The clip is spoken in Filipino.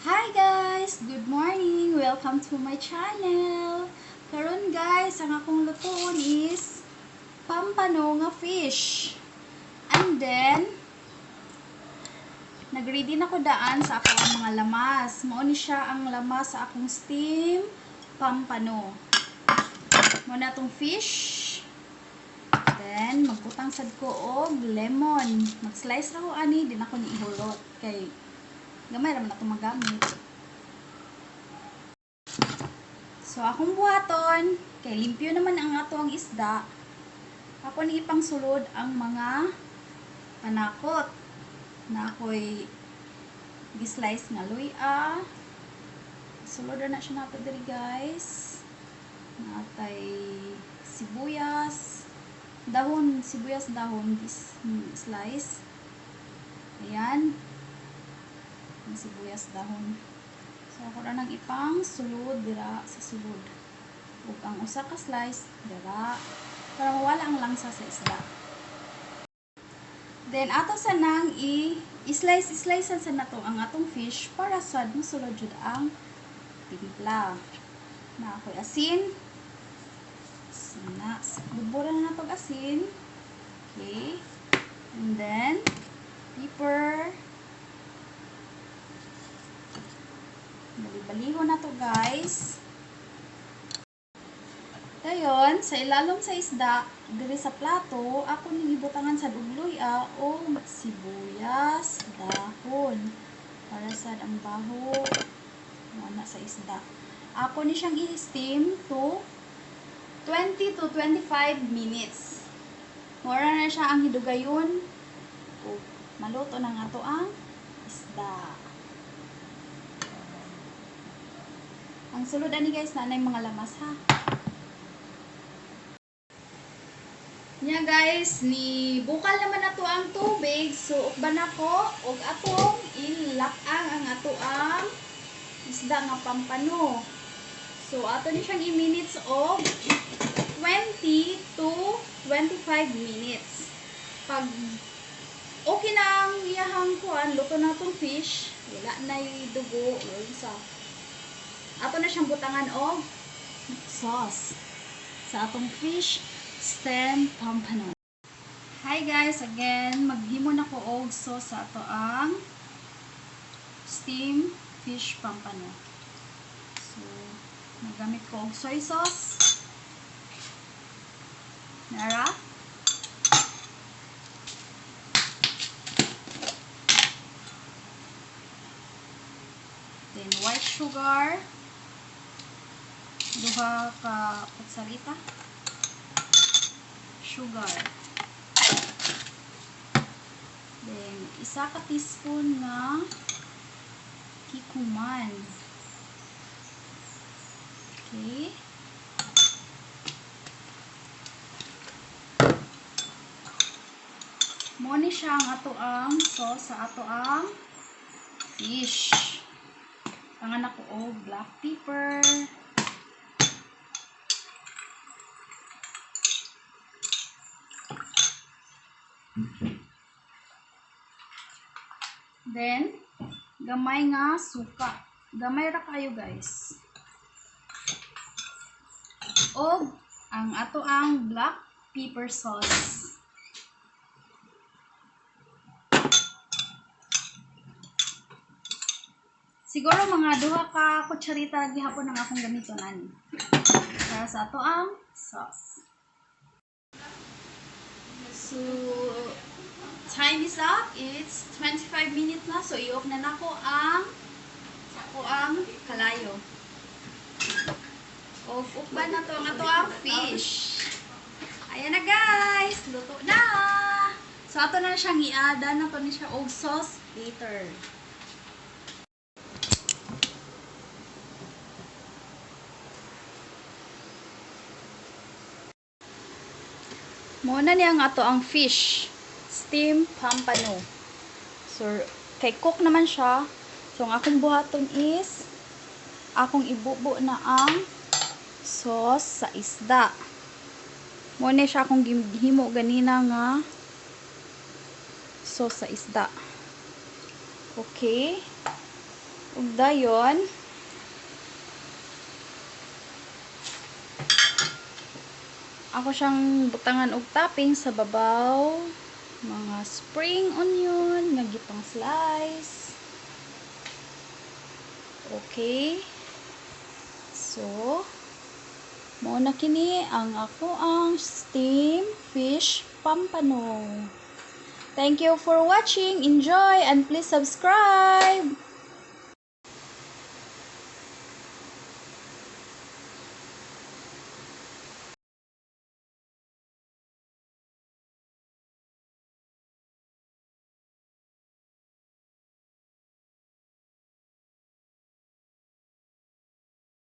Hi guys! Good morning! Welcome to my channel! Karon guys, ang akong lutoon is Pompano nga fish. And then, nag-ready na ko daan sa akong mga lamas. Mao ni siya ang lamas sa akong steam Pompano. Muna tong fish. Then, magbutang sad ko og lemon. Mag-slice ra ko ani, din ako ni ihulot. Kay gamay raman na magamit. So, akong buhaton, kay limpyo naman ang ato ang isda, ako ni ipang sulod ang mga panakot na ako'y gislice nga luya. Sulod na siya nato diri guys. Natay sibuyas, dahon, sibuyas dahon, slice. Ayan. Ang sibuyas dahon. So, ako na nang ipang sulod dira sa sulod. Ug ang usa ka slice dira para mawala ang langsa sa isda. Then ato sa nang i-slice-slicean sa nato ang atong fish para sad mosulod jud ang timpla. Na ako'y asin. Sana, bubura na natong asin. Okay. And then pepper. Bali-baliho na to guys. Dayon, sa ilalom sa isda, diri sa plato, ako ning ibutangan sa ugluya o sibuyas, dahon. Para sa ang baho na sa isda. Ako ni siyang i-steam to 20 to 25 minutes. Mura na siya ang hidugayon. O maluto na nga to ang isda. Ang sulod ani guys, nanay mga lamas ha. Nya guys, ni bukal naman nato ang tubig, so ukban ako og atong ilakang ang ato ang isda nga pampano. So ato ni siyang i-minutes og 20 to 25 minutes. Pag okay na ang iyahang kuan, luto na tong fish, wala na dugo o sa ato na siyang butangan og sauce sa atong fish stem pompano. Hi guys, again maghimo na ko og sauce sa ato ang steam fish pompano. So magamit ko og soy sauce. Nara. Then white sugar. Duha ka kutsarita sugar. Then isa ka teaspoon na kikuman. Okay. Mo ni siya ang ato ang sauce sa ato ang fish. Pangan ako og black pepper. Then, gamay nga suka. Gamay ra kayo guys. O, ang ato ang black pepper sauce. Siguro mga duha ka kutsarita lagi hapon ang akong gamiton ani. Para sa ato ang sauce. So, time is up. It's 25 minutes na. So, i-off na nako ang kalayo. Off ba na to ang ato ang fish. Ayan na guys. Luto na. So, ato na siyang i-ada na to ni siya og sauce later. Muna niya ang ato ang fish steam pompano. So, kay cook naman siya. So, ang akong buhaton is akong ibubo na ang sauce sa isda. Muna siya akong gihimo ganina nga sauce sa isda. Okay. Ug dayon ako siyang butangan og topping sa babaw, mga spring onion nga gipang slice. Okay. So, mao na kini ang ako ang steam fish pampano. Thank you for watching. Enjoy and please subscribe.